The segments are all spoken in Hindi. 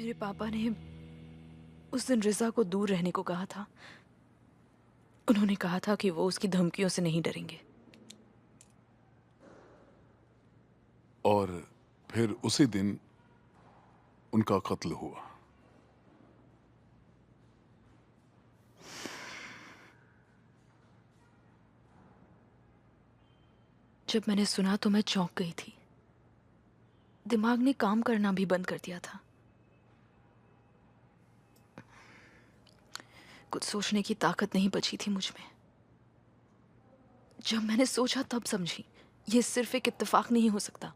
मेरे पापा ने उस दिन रिजा को दूर रहने को कहा था। उन्होंने कहा था कि वो उसकी धमकियों से नहीं डरेंगे। और फिर उसी दिन उनका कत्ल हुआ। जब मैंने सुना तो मैं चौंक गई थी। दिमाग ने काम करना भी बंद कर दिया था। कुछ सोचने की ताकत नहीं बची थी मुझ में। जब मैंने सोचा तब समझी, ये सिर्फ एक इत्तेफाक नहीं हो सकता।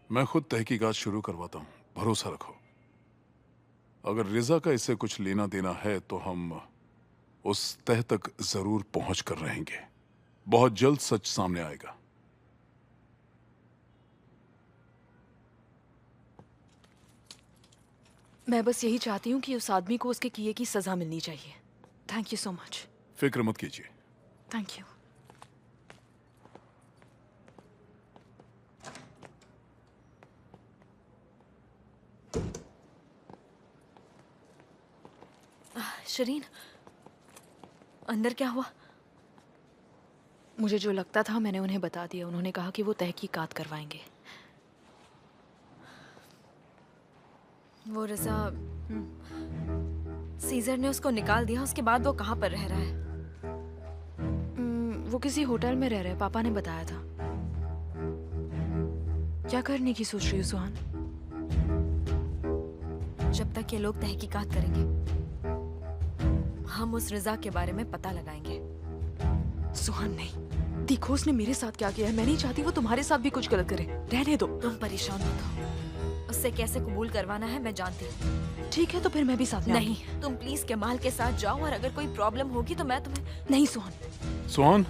मैं खुद तहकीकात शुरू करवाता हूँ, भरोसा रखो। अगर रिजा का इससे कुछ लेना देना है तो हम उस तह तक जरूर पहुंच कर रहेंगे। बहुत जल्द सच सामने आएगा। मैं बस यही चाहती हूँ कि उस आदमी को उसके किए की सजा मिलनी चाहिए। Thank you so much. फिक्र मत कीजिए। Thank you. शरीन, अंदर क्या हुआ? मुझे जो लगता था मैंने उन्हें बता दिया। उन्होंने कहा कि वो तहकीकात करवाएंगे। वो रिजा, सीजर ने उसको निकाल दिया। उसके बाद वो कहाँ पर रह रहा है? वो किसी होटल में रह रहे हैं, पापा ने बताया था। क्या करने की सोच रही हो सुहान? जब तक ये लोग तहकीकात करेंगे, हम उस रिजा के बारे में पता लगाएंगे। सुहान नहीं, देखो उसने मेरे साथ क्या किया है। मैं नहीं चाहती वो तुम्हारे साथ भी कुछ गलत करे। रहने दो। तुम परेशान मत हो। उससे कैसे कबूल करवाना है मैं जानती हूँ। ठीक है तो फिर मैं भी साथ में नहीं, तुम प्लीज कमाल के साथ जाओ और अगर कोई प्रॉब्लम होगी तो मैं तुम्हें। नहीं सुहान। सुहान,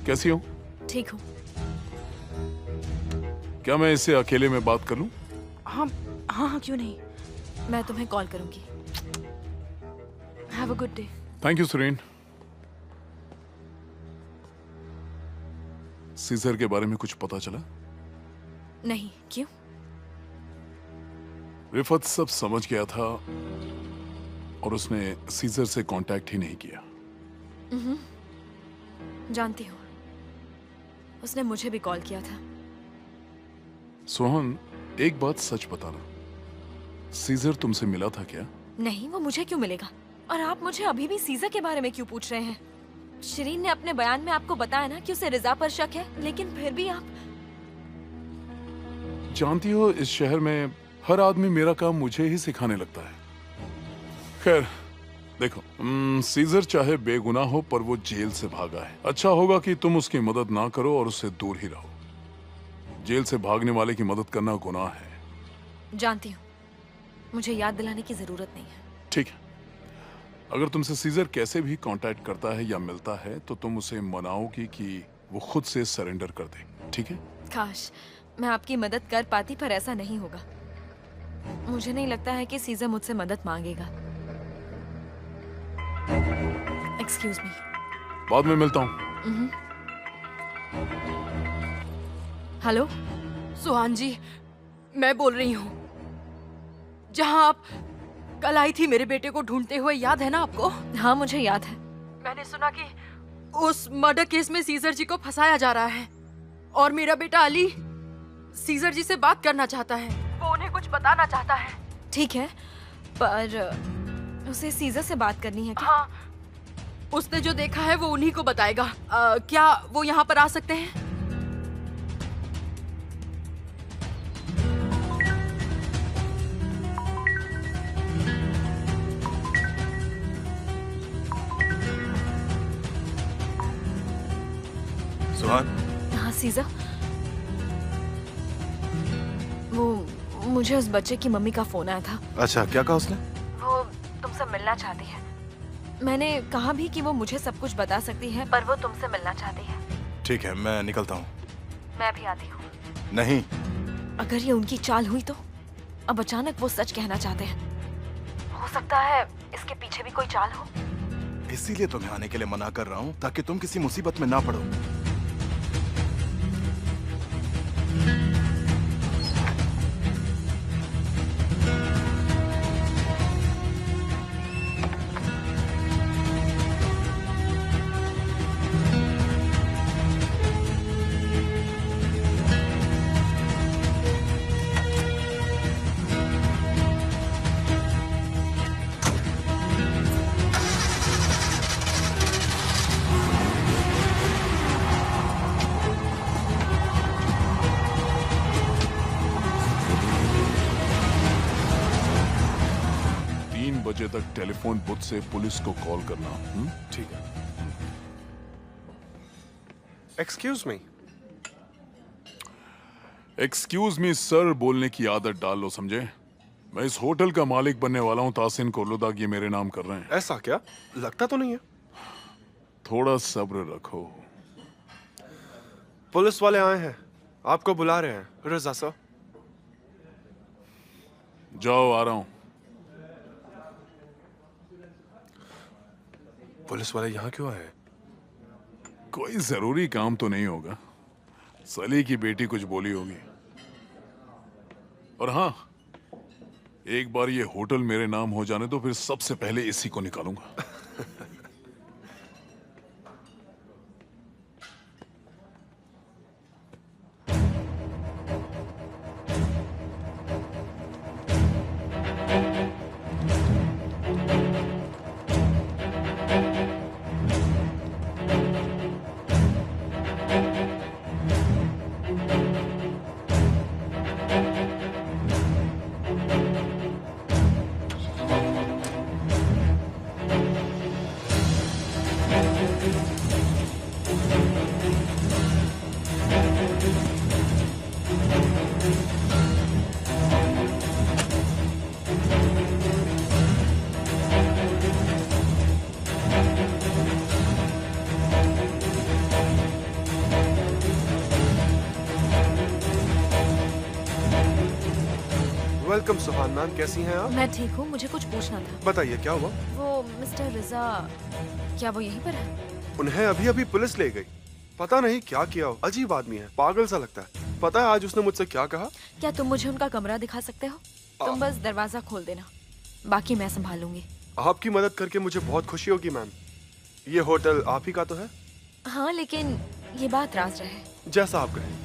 कैसी हो? ठीक हूँ। क्या मैं इससे अकेले में बात कर लूं? हाँ हाँ हाँ, क्यों नहीं। मैं तुम्हें कॉल करूंगी। Have a good day. Thank you Surin. सीजर के बारे में कुछ पता चला? नहीं, क्यों? रिफत सब समझ गया था और उसने सीजर से कांटेक्ट ही नहीं किया। जानती हूँ, उसने मुझे भी कॉल किया था। सोहन, एक बात सच बताना, सीजर तुमसे मिला था क्या? नहीं, वो मुझे क्यों मिलेगा? और आप मुझे अभी भी सीजर के बारे में क्यों पूछ रहे हैं? शरीन ने अपने बयान में आपको बताया ना कि उसे रिजा पर शक है, लेकिन फिर भी आप। जानती हो, इस शहर में हर आदमी मेरा काम मुझे ही सिखाने लगता है। खैर देखो, सीजर चाहे बेगुनाह हो पर वो जेल से भागा है। अच्छा होगा कि तुम उसकी मदद ना करो और उससे दूर ही रहो। जेल से भागने वाले की मदद करना गुनाह है। जानती हूँ, मुझे याद दिलाने की जरूरत नहीं है। ठीक है, अगर तुमसे सीजर कैसे भी कांटेक्ट करता है या मिलता है तो तुम उसे मनाओगी कि वो खुद से सरेंडर कर दे। ठीक है? काश मैं आपकी मदद कर पाती, पर ऐसा नहीं होगा। मुझे नहीं लगता है कि सीजर मुझसे मदद मांगेगा। Excuse me. बाद में मिलता हूँ। हेलो सुहान जी, मैं बोल रही हूँ। जहाँ आप कल आई थी मेरे बेटे को ढूंढते हुए, याद है ना आपको? हाँ, मुझे याद है। मैंने सुना कि उस मर्डर केस में सीजर जी को फंसाया जा रहा है और मेरा बेटा अली सीजर जी से बात करना चाहता है। वो उन्हें कुछ बताना चाहता है। ठीक है, पर उसे सीजर से बात करनी है क्या? हाँ, उसने जो देखा है वो उन्हीं को बताएगा। क्या वो यहाँ पर आ सकते हैं? सुहान, हाँ सीजर, वो मुझे उस बच्चे की मम्मी का फोन आया था। अच्छा, क्या कहा उसने? वो तुमसे मिलना चाहती है। मैंने कहा भी कि वो मुझे सब कुछ बता सकती है, पर वो तुमसे मिलना चाहती है। ठीक है, मैं निकलता हूँ। मैं भी आती हूँ। नहीं। अगर ये उनकी चाल हुई तो अब अचानक वो सच कहना चाहते हैं। हो सकता है इसके पीछे भी कोई चाल हो। इसीलिए तुम्हें आने के लिए मना कर रहा हूँ, ताकि तुम किसी मुसीबत में ना पड़ो। बजे तक टेलीफोन बुथ से पुलिस को कॉल करना। ठीक है। Excuse me. Excuse me sir बोलने की आदत डाल लो, समझे? मैं इस होटल का मालिक बनने वाला हूँ। तासिन कोर्लुदाग ये मेरे नाम कर रहे हैं। ऐसा क्या? लगता तो नहीं है। थोड़ा सब्र रखो। पुलिस वाले आए हैं, आपको बुला रहे हैं। रजा सर। जाओ, आ रहा हूँ। पुलिस वाले यहाँ क्यों आए? कोई जरूरी काम तो नहीं होगा। सली की बेटी कुछ बोली होगी। और हाँ, एक बार ये होटल मेरे नाम हो जाने तो फिर सबसे पहले इसी को निकालूंगा। वेलकम सुहान मैम, कैसी हैं आप? मैं ठीक हूँ, मुझे कुछ पूछना था। बताइए क्या हुआ? वो मिस्टर रिजा, क्या वो यहीं पर है? उन्हें अभी अभी पुलिस ले गई। पता नहीं क्या किया हो। अजीब आदमी है, पागल सा लगता है। पता है आज उसने मुझसे क्या कहा? क्या तुम मुझे उनका कमरा दिखा सकते हो? तुम बस दरवाजा खोल देना, बाकी मैं संभालूंगी। आपकी मदद करके मुझे बहुत खुशी होगी मैम। ये होटल आप ही का तो है? हाँ, लेकिन ये बात राज रहे। जैसा आप कहें।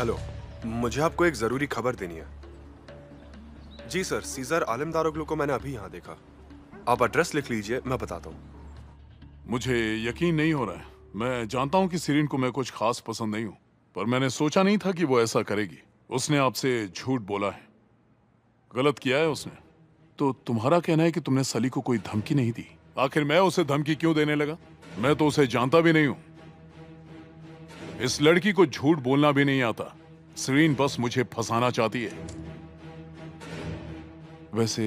हेलो, मुझे आपको एक जरूरी खबर देनी है। जी सर, सीजर आलम दारोगलू को मैंने अभी यहाँ देखा। आप एड्रेस लिख लीजिए, मैं बताता हूँ। मुझे यकीन नहीं हो रहा है। मैं जानता हूँ कि सीरीन को मैं कुछ खास पसंद नहीं हूँ, पर मैंने सोचा नहीं था कि वो ऐसा करेगी। उसने आपसे झूठ बोला है, गलत किया है उसने। तो तुम्हारा कहना है कि तुमने सली को कोई धमकी नहीं दी। आखिर मैं उसे धमकी क्यों देने लगा? मैं तो उसे जानता भी नहीं हूँ। इस लड़की को झूठ बोलना भी नहीं आता। सीरीन बस मुझे फंसाना चाहती है। वैसे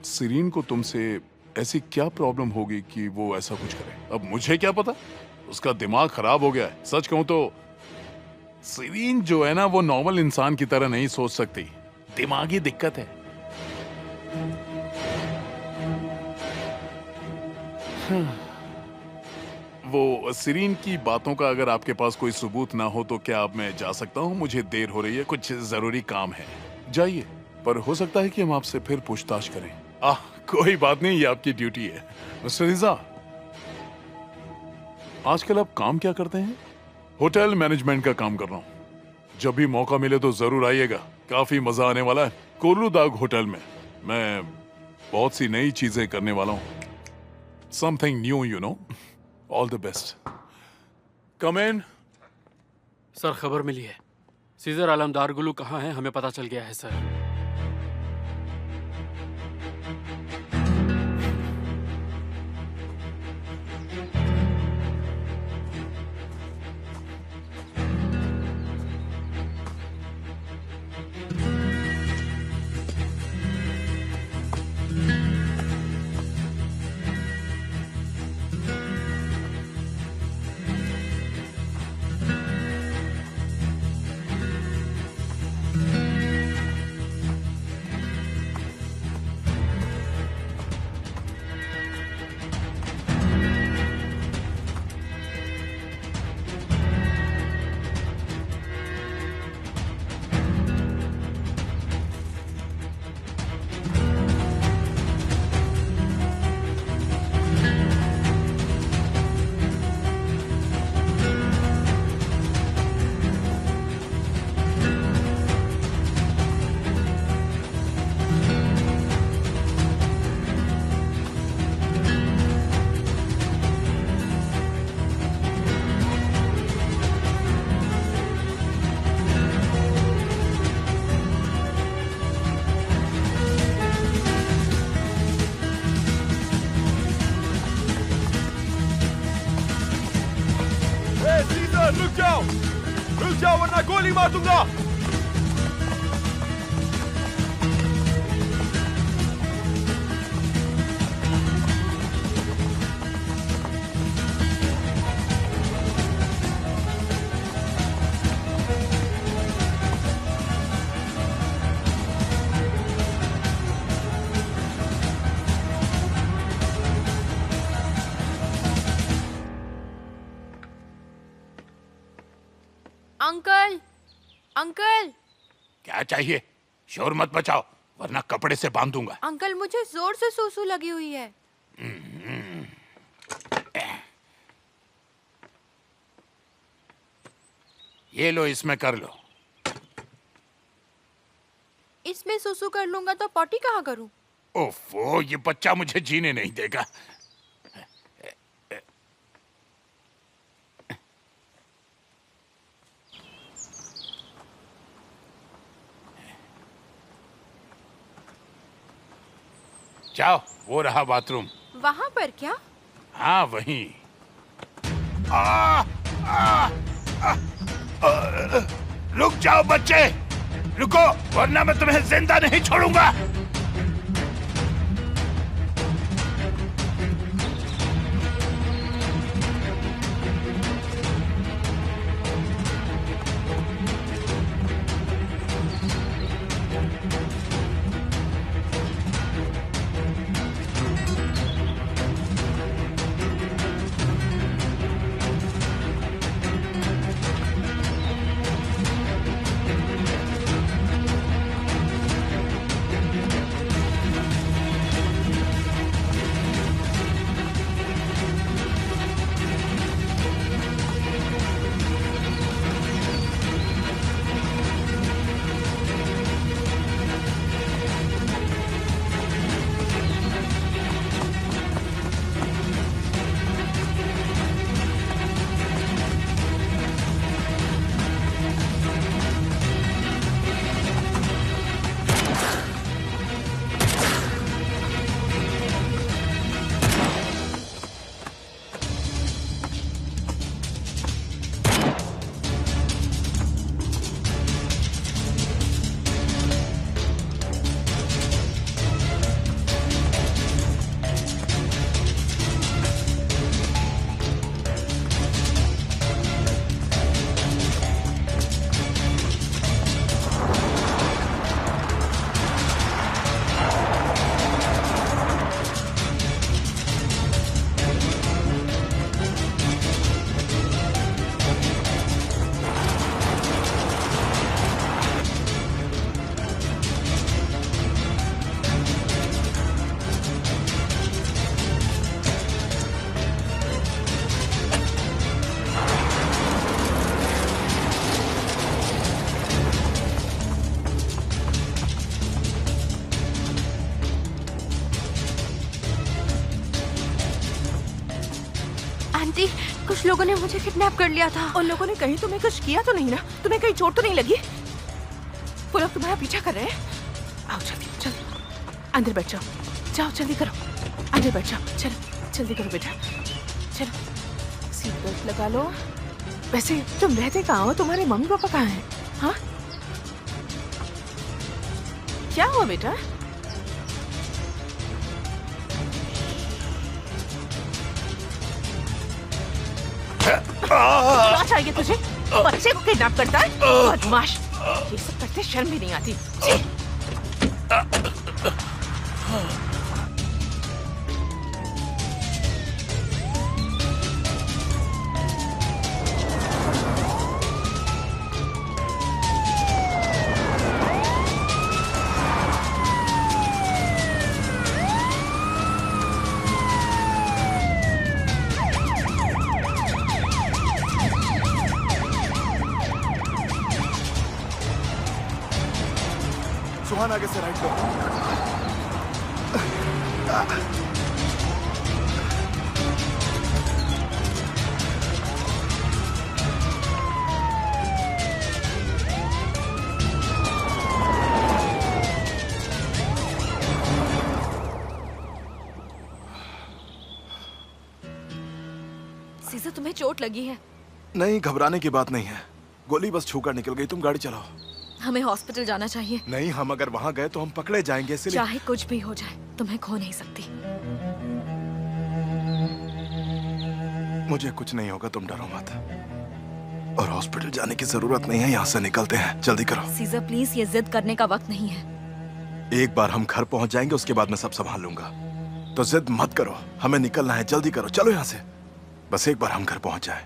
सीरीन को तुमसे ऐसी क्या प्रॉब्लम होगी कि वो ऐसा कुछ करे? अब मुझे क्या पता, उसका दिमाग खराब हो गया है। सच कहूं तो सीरीन जो है ना, वो नॉर्मल इंसान की तरह नहीं सोच सकती। दिमागी दिक्कत है। वो सीरीन की बातों का अगर आपके पास कोई सबूत ना हो तो क्या अब मैं जा सकता हूँ? मुझे देर हो रही है, कुछ जरूरी काम है। जाइए, पर हो सकता है कि हम आपसे फिर पूछताछ करें। कोई बात नहीं, ये आपकी ड्यूटी है। मिस्टर रिजा, आजकल आप काम क्या करते हैं? होटल मैनेजमेंट का काम कर रहा हूं। जब भी मौका मिले तो जरूर आइएगा, काफी मजा आने वाला है। कोर्लुदाग होटल में मैं बहुत सी नई चीजें करने वाला हूं। Something new, you know. All the best. Come in. Sir, खबर मिली है। सीजर आलम दारगुलू कहाँ है, हमें पता चल गया है सर। रुक जाओ वरना गोली मार दूंगा। अंकल, अंकल, क्या चाहिए? शोर मत मचाओ वरना कपड़े से बांध दूंगा। अंकल, मुझे जोर से सूसू लगी हुई है। ये लो, इसमें कर लो। इसमें सूसू कर लूंगा तो पॉटी कहाँ करूं? ओफो, ये बच्चा मुझे जीने नहीं देगा। जाओ, वो रहा बाथरूम। वहाँ पर क्या? हाँ, वहीं। आ, आ, आ, आ, रुक जाओ बच्चे, रुको वरना मैं तुम्हें जिंदा नहीं छोड़ूंगा। कुछ लोगों ने मुझे किडनैप कर लिया था। उन लोगों ने कहीं तुम्हें कुछ किया तो नहीं ना? तुम्हें कहीं चोट तो नहीं लगी? वो लोग तुम्हारा पीछा कर रहे हैं। आओ जल्दी जल्दी अंदर बैठ जाओ, जाओ जल्दी करो, अंदर बैठ जाओ, चलो जल्दी करो बेटा, चलो सीट बेल्ट लगा लो। वैसे तुम रहते कहाँ हो? तुम्हारे मम्मी पापा कहाँ हैं? हाँ, क्या हुआ बेटा? क्या चाहिए तुझे? बच्चे को किडनैप करता है? बदमाश! ये सब करते शर्म भी नहीं आती। छी! सुहान आगे से राइट लो। सीजर तुम्हें चोट लगी है। नहीं, घबराने की बात नहीं है। गोली बस छूकर निकल गई। तुम गाड़ी चलाओ। हमें हॉस्पिटल जाना चाहिए। नहीं, हम अगर वहां गए तो हम पकड़े जाएंगे, इसलिए चाहे कुछ भी हो जाए तुम्हें खो नहीं सकती। मुझे कुछ नहीं होगा, तुम डरो मत। और हॉस्पिटल जाने की जरूरत नहीं है, यहाँ से निकलते हैं, जल्दी करो। सीजर प्लीज, ये जिद करने का वक्त नहीं है। एक बार हम घर पहुंच जाएंगे, उसके बाद मैं सब संभाल लूंगा। तो जिद मत करो, हमें निकलना है, जल्दी करो, चलो यहाँ से। बस एक बार हम घर पहुंच जाए।